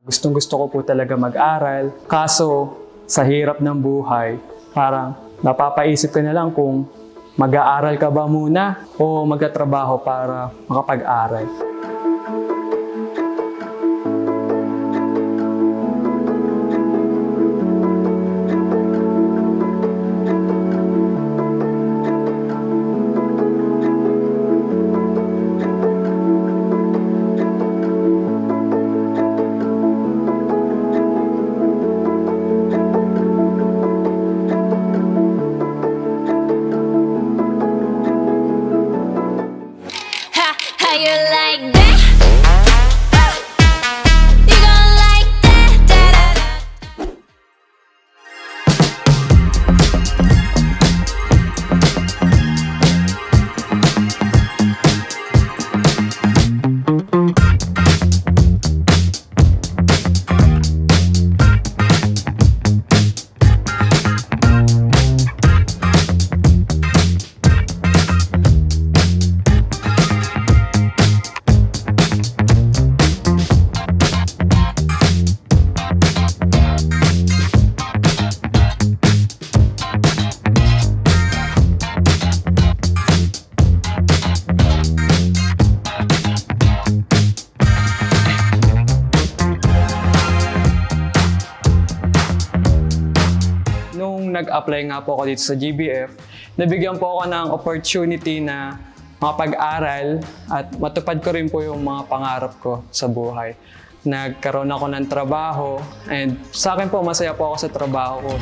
Gustong-gusto ko po talaga mag-aral. Kaso, sa hirap ng buhay, parang napapaisip ka na lang kung mag-aaral ka ba muna o magtatrabaho para makapag-aral. How you like that? You gon' like that, da, da, da. Nung nag-apply nga po ako dito sa GBF, nabigyan po ako ng opportunity na makapag-aral at matupad ko rin po yung mga pangarap ko sa buhay. Nagkaroon ako ng trabaho and sa akin po masaya po ako sa trabaho ko.